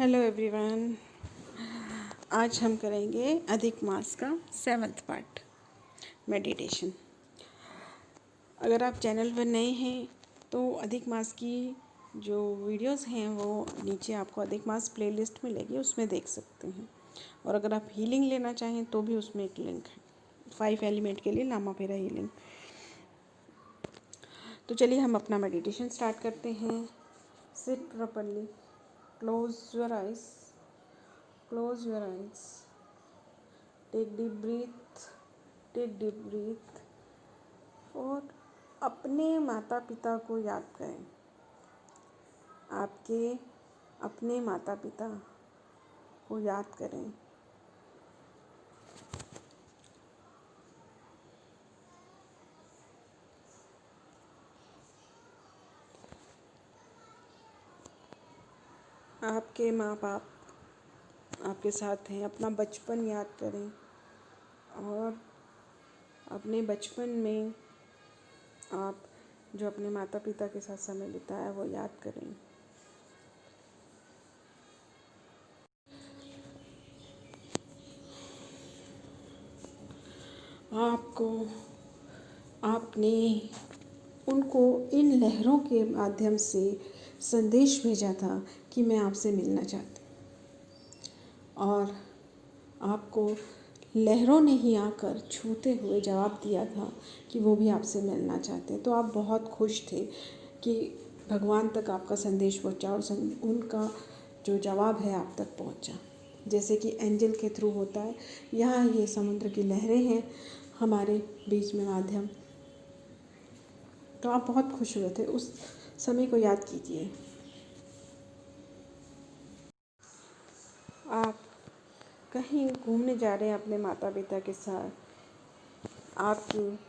Hello everyone. आज हम करेंगे अधिक मास का 7वां पार्ट मेडिटेशन। अगर आप चैनल पर नए हैं तो अधिक मास की जो वीडियोस हैं वो नीचे आपको अधिक मास प्लेलिस्ट मिलेगी, उसमें देख सकते हैं। और अगर आप हीलिंग लेना चाहें तो भी उसमें एक लिंक है 5 एलिमेंट के लिए नामापेरा हीलिंग। तो चलिए हम अपना मेडिटेशन स्टार्ट करते हैं। Sit properly, close your eyes, close your eyes, take deep breath और अपने माता पिता को याद करें। आपके अपने माता पिता को याद करें। आपके माँ बाप आपके साथ हैं। अपना बचपन याद करें और अपने बचपन में आप जो अपने माता पिता के साथ समय बिताया वो याद करें। आपने उनको इन लहरों के माध्यम से संदेश भेजा था कि मैं आपसे मिलना चाहती, और आपको लहरों ने ही आकर छूते हुए जवाब दिया था कि वो भी आपसे मिलना चाहते हैं। तो आप बहुत खुश थे कि भगवान तक आपका संदेश पहुंचा और उनका जो जवाब है आप तक पहुंचा, जैसे कि एंजल के थ्रू होता है। यहाँ ये समुद्र की लहरें हैं हमारे बीच में माध्यम। तो आप बहुत खुश हुए थे। उस समय को याद कीजिए। आप कहीं घूमने जा रहे हैं अपने माता पिता के साथ। आपकी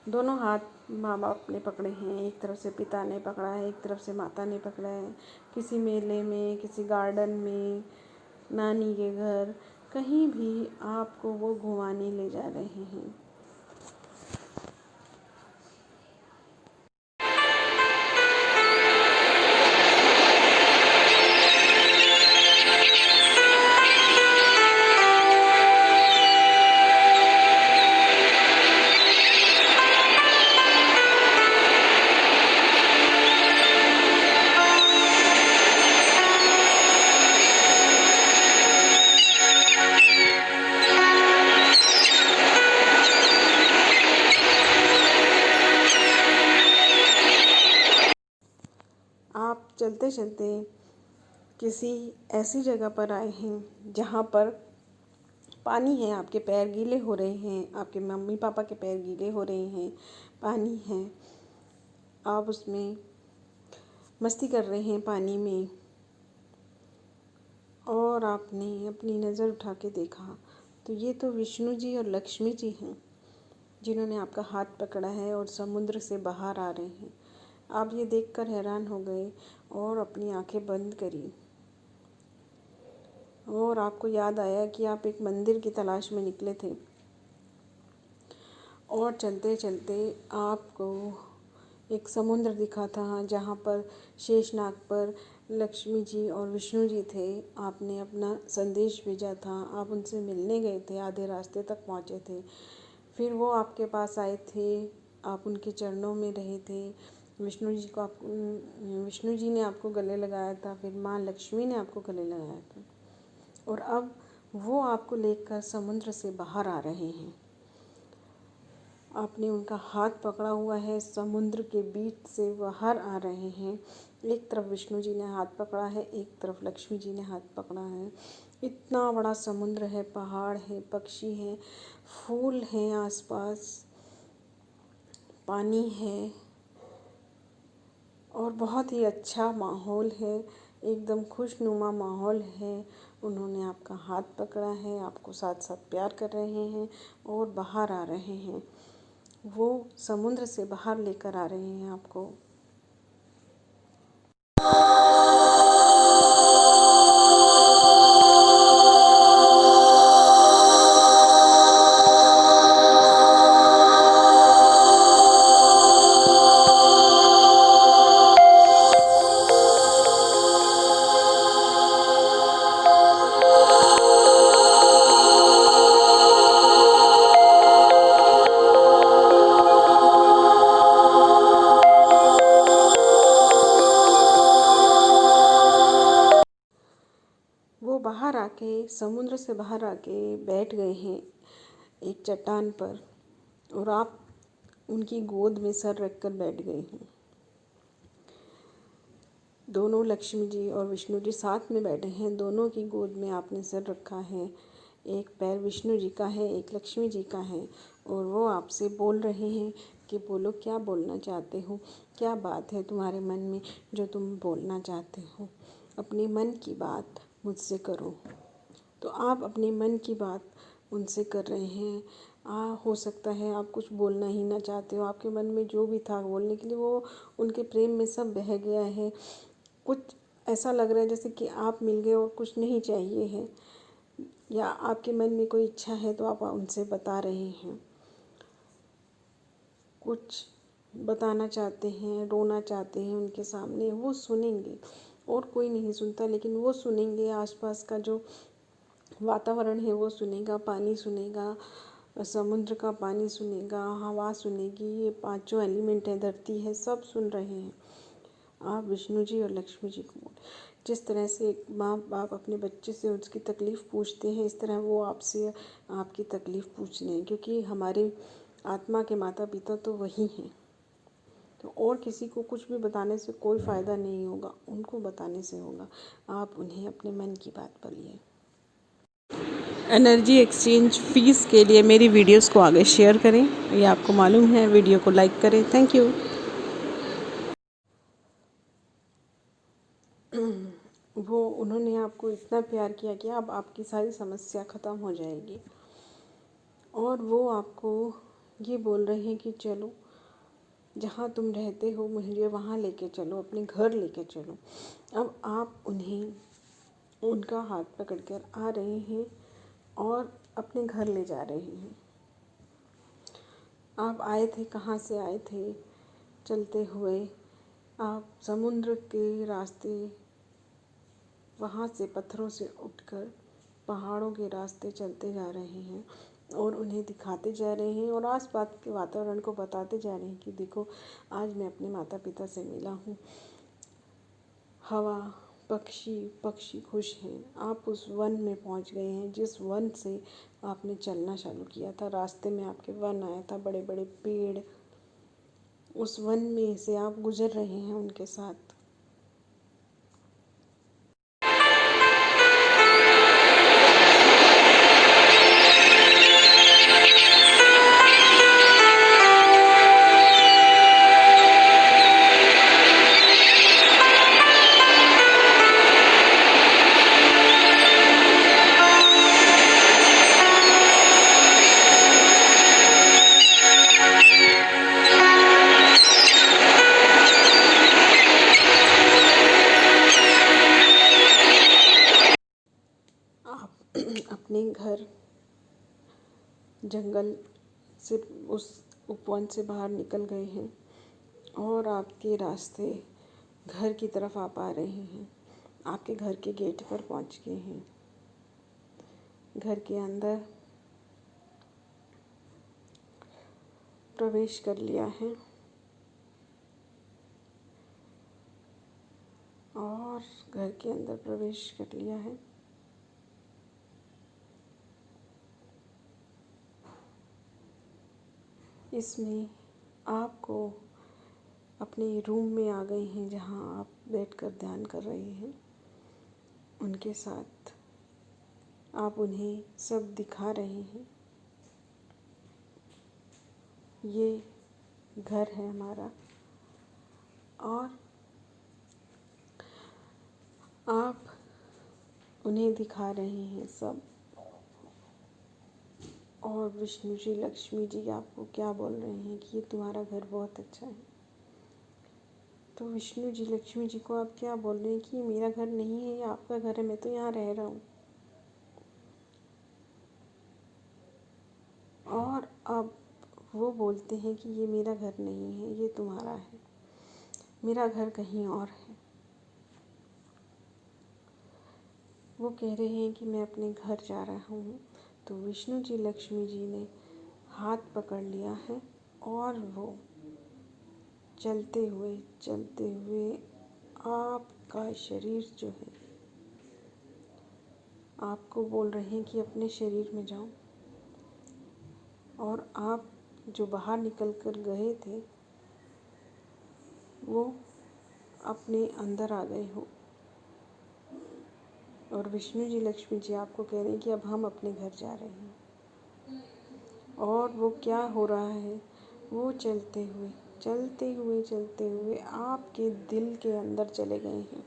दोनों हाथ माँ बाप ने पकड़े हैं। एक तरफ से पिता ने पकड़ा है, एक तरफ से माता ने पकड़ा है। किसी मेले में, किसी गार्डन में, नानी के घर, कहीं भी आपको वो घुमाने ले जा रहे हैं। आप चलते चलते किसी ऐसी जगह पर आए हैं जहाँ पर पानी है। आपके पैर गीले हो रहे हैं, आपके मम्मी पापा के पैर गीले हो रहे हैं, पानी है। आप उसमें मस्ती कर रहे हैं पानी में, और आपने अपनी नज़र उठा के देखा तो ये तो विष्णु जी और लक्ष्मी जी हैं जिन्होंने आपका हाथ पकड़ा है और समुद्र से बाहर आ रहे हैं। आप ये देखकर हैरान हो गए और अपनी आंखें बंद करी, और आपको याद आया कि आप एक मंदिर की तलाश में निकले थे। और चलते चलते आपको एक समुद्र दिखा था जहाँ पर शेषनाग पर लक्ष्मी जी और विष्णु जी थे। आपने अपना संदेश भेजा था, आप उनसे मिलने गए थे, आधे रास्ते तक पहुँचे थे। फिर वो आपके पास आए थे, आप उनके चरणों में रहे थे। विष्णु जी ने आपको गले लगाया था, फिर माँ लक्ष्मी ने आपको गले लगाया था, और अब वो आपको लेकर समुद्र से बाहर आ रहे हैं। आपने उनका हाथ पकड़ा हुआ है, समुद्र के बीच से बाहर आ रहे हैं। एक तरफ विष्णु जी ने हाथ पकड़ा है, एक तरफ लक्ष्मी जी ने हाथ पकड़ा है। इतना बड़ा समुद्र है, पहाड़ है, पक्षी हैं, फूल हैं, आसपास पानी है, और बहुत ही अच्छा माहौल है, एकदम खुशनुमा माहौल है। उन्होंने आपका हाथ पकड़ा है, आपको साथ साथ प्यार कर रहे हैं और बाहर आ रहे हैं। वो समुद्र से बाहर लेकर आ रहे हैं आपको। बाहर आके, समुद्र से बाहर आके बैठ गए हैं एक चट्टान पर, और आप उनकी गोद में सर रखकर बैठ गए हैं। दोनों लक्ष्मी जी और विष्णु जी साथ में बैठे हैं, दोनों की गोद में आपने सर रखा है। एक पैर विष्णु जी का है, एक लक्ष्मी जी का है, और वो आपसे बोल रहे हैं कि बोलो, क्या बोलना चाहते हो, क्या बात है तुम्हारे मन में जो तुम बोलना चाहते हो, अपने मन की बात मुझसे करो। तो आप अपने मन की बात उनसे कर रहे हैं। हो सकता है आप कुछ बोलना ही ना चाहते हो, आपके मन में जो भी था बोलने के लिए वो उनके प्रेम में सब बह गया है। कुछ ऐसा लग रहा है जैसे कि आप मिल गए और कुछ नहीं चाहिए है, या आपके मन में कोई इच्छा है तो आप उनसे बता रहे हैं। कुछ बताना चाहते हैं, रोना चाहते हैं उनके सामने, वो सुनेंगे। और कोई नहीं सुनता, लेकिन वो सुनेंगे। आसपास का जो वातावरण है वो सुनेगा, पानी सुनेगा, समुद्र का पानी सुनेगा, हवा सुनेगी, ये पांचों एलिमेंट है, धरती है, सब सुन रहे हैं। आप विष्णु जी और लक्ष्मी जी को जिस तरह से एक माँ बाप अपने बच्चे से उसकी तकलीफ़ पूछते हैं, इस तरह वो आपसे आपकी तकलीफ़ पूछ रहे हैं, क्योंकि हमारे आत्मा के माता पिता तो वही हैं। तो और किसी को कुछ भी बताने से कोई फ़ायदा नहीं होगा, उनको बताने से होगा। आप उन्हें अपने मन की बात बोलिए। एनर्जी एक्सचेंज फ़ीस के लिए मेरी वीडियोस को आगे शेयर करें, ये आपको मालूम है। वीडियो को लाइक करें। Thank you. वो उन्होंने आपको इतना प्यार किया कि अब आपकी सारी समस्या ख़त्म हो जाएगी, और वो आपको ये बोल रहे हैं कि चलो, जहाँ तुम रहते हो मुझे वहाँ लेके चलो, अपने घर लेके चलो। अब आप उन्हें उनका हाथ पकड़कर आ रहे हैं और अपने घर ले जा रहे हैं। आप आए थे, कहाँ से आए थे? चलते हुए आप समुद्र के रास्ते, वहाँ से पत्थरों से उठकर पहाड़ों के रास्ते चलते जा रहे हैं, और उन्हें दिखाते जा रहे हैं और आसपास के वातावरण को बताते जा रहे हैं कि देखो, आज मैं अपने माता पिता से मिला हूँ। हवा, पक्षी खुश हैं। आप उस वन में पहुँच गए हैं जिस वन से आपने चलना चालू किया था। रास्ते में आपके वन आया था, बड़े बड़े पेड़, उस वन में से आप गुजर रहे हैं उनके साथ। आप अपने घर जंगल से, उस उपवन से बाहर निकल गए हैं, और आपके रास्ते घर की तरफ आप आ रहे हैं। आपके घर के गेट पर पहुंच गए हैं। घर के अंदर प्रवेश कर लिया है, और घर के अंदर प्रवेश कर लिया है। इसमें आपको अपने रूम में आ गए हैं, जहां आप बैठकर ध्यान कर रहे हैं। उनके साथ आप उन्हें सब दिखा रहे हैं। ये घर है हमारा, और आप उन्हें दिखा रहे हैं सब। और विष्णु जी, लक्ष्मी जी आपको क्या बोल रहे हैं कि ये तुम्हारा घर बहुत अच्छा है। तो विष्णु जी, लक्ष्मी जी को आप क्या बोल रहे हैं कि ये मेरा घर नहीं है, ये आपका घर है, मैं तो यहाँ रह रहा हूँ। और अब वो बोलते हैं कि ये मेरा घर नहीं है, ये तुम्हारा है, मेरा घर कहीं और है। वो कह रहे हैं कि मैं अपने घर जा रहा हूँ। तो विष्णु जी, लक्ष्मी जी ने हाथ पकड़ लिया है, और वो चलते हुए आपका शरीर जो है आपको बोल रहे हैं कि अपने शरीर में जाओ और आप जो बाहर निकल कर गए थे वो अपने अंदर आ गए हो। और विष्णु जी लक्ष्मी जी आपको कह रहे हैं कि अब हम अपने घर जा रहे हैं। और वो क्या हो रहा है, वो चलते हुए आपके दिल के अंदर चले गए हैं।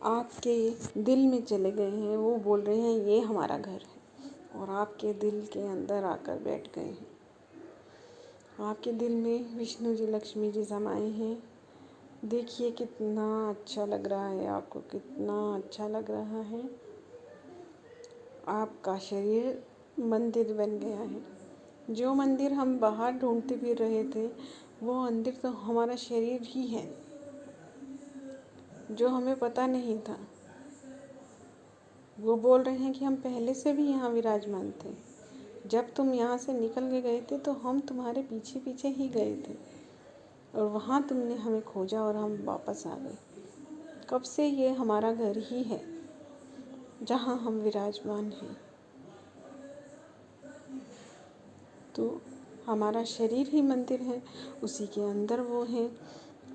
आपके दिल में चले गए हैं। वो बोल रहे हैं ये हमारा घर है और आपके दिल के अंदर आकर बैठ गए हैं। आपके दिल में विष्णु जी लक्ष्मी जी समाए हैं। देखिए कितना अच्छा लग रहा है, आपको कितना अच्छा लग रहा है। आपका शरीर मंदिर बन गया है। जो मंदिर हम बाहर ढूंढते फिर रहे थे वो मंदिर तो हमारा शरीर ही है, जो हमें पता नहीं था। वो बोल रहे हैं कि हम पहले से भी यहाँ विराजमान थे। जब तुम यहाँ से निकल के गए थे तो हम तुम्हारे पीछे पीछे ही गए थे और वहाँ तुमने हमें खोजा और हम वापस आ गए। कब से ये हमारा घर ही है जहाँ हम विराजमान हैं। तो हमारा शरीर ही मंदिर है, उसी के अंदर वो हैं।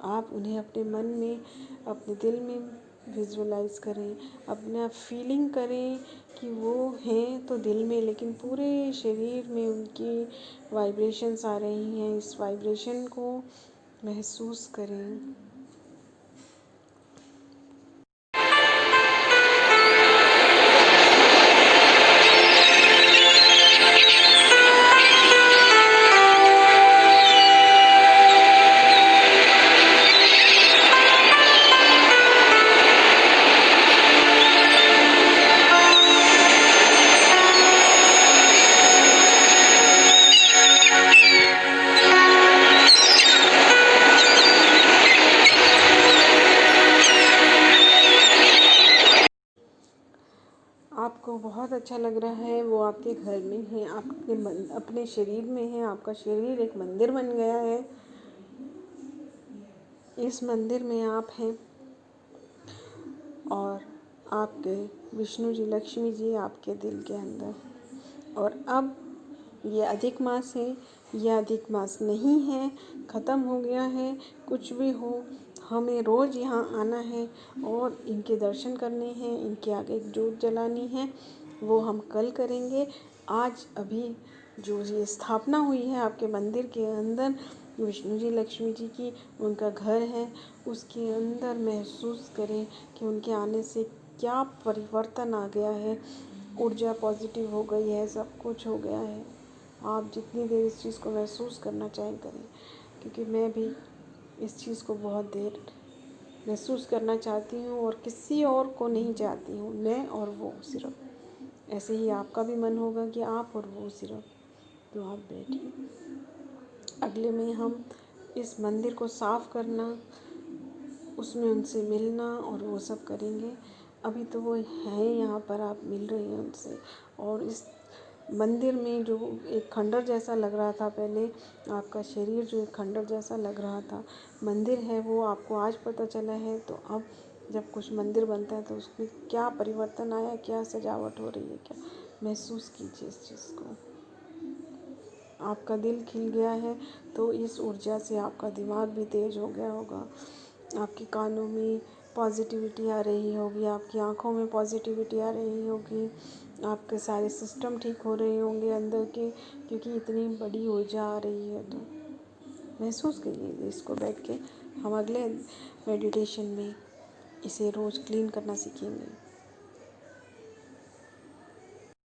आप उन्हें अपने मन में, अपने दिल में विजुअलाइज करें, अपना फीलिंग करें कि वो हैं तो दिल में, लेकिन पूरे शरीर में उनकी वाइब्रेशंस आ रही हैं। इस वाइब्रेशन को महसूस करें। आपको बहुत अच्छा लग रहा है। वो आपके घर में है, आपके अपने शरीर में है। आपका शरीर एक मंदिर बन गया है। इस मंदिर में आप हैं और आपके विष्णु जी लक्ष्मी जी आपके दिल के अंदर। और अब ये अधिक मास है, यह अधिक मास नहीं है, ख़त्म हो गया है। कुछ भी हो, हमें रोज़ यहाँ आना है और इनके दर्शन करने हैं, इनके आगे एक जोत जलानी है। वो हम कल करेंगे। आज अभी जो ये स्थापना हुई है आपके मंदिर के अंदर विष्णु जी लक्ष्मी जी की, उनका घर है, उसके अंदर महसूस करें कि उनके आने से क्या परिवर्तन आ गया है। ऊर्जा पॉजिटिव हो गई है, सब कुछ हो गया है। आप जितनी देर इस चीज़ को महसूस करना चाहें करें, क्योंकि मैं भी इस चीज़ को बहुत देर महसूस करना चाहती हूँ और किसी और को नहीं चाहती हूँ। मैं और वो सिर्फ। ऐसे ही आपका भी मन होगा कि आप और वो सिर्फ। तो आप बैठिए। अगले में हम इस मंदिर को साफ़ करना, उसमें उनसे मिलना और वो सब करेंगे। अभी तो वो हैं यहाँ पर, आप मिल रहे हैं उनसे। और इस मंदिर में जो एक खंडर जैसा लग रहा था पहले, आपका शरीर जो एक खंडर जैसा लग रहा था, मंदिर है वो आपको आज पता चला है। तो अब जब कुछ मंदिर बनता है तो उसमें क्या परिवर्तन आया, क्या सजावट हो रही है, क्या महसूस कीजिए इस चीज़ को। आपका दिल खिल गया है तो इस ऊर्जा से आपका दिमाग भी तेज हो गया होगा। आपके कानों में पॉजिटिविटी आ रही होगी, आपकी आँखों में पॉजिटिविटी आ रही होगी, आपके सारे सिस्टम ठीक हो रहे होंगे अंदर के, क्योंकि इतनी बड़ी ऊर्जा आ रही है। तो महसूस करिए इसको बैठ के। हम अगले मेडिटेशन में इसे रोज़ क्लीन करना सीखेंगे।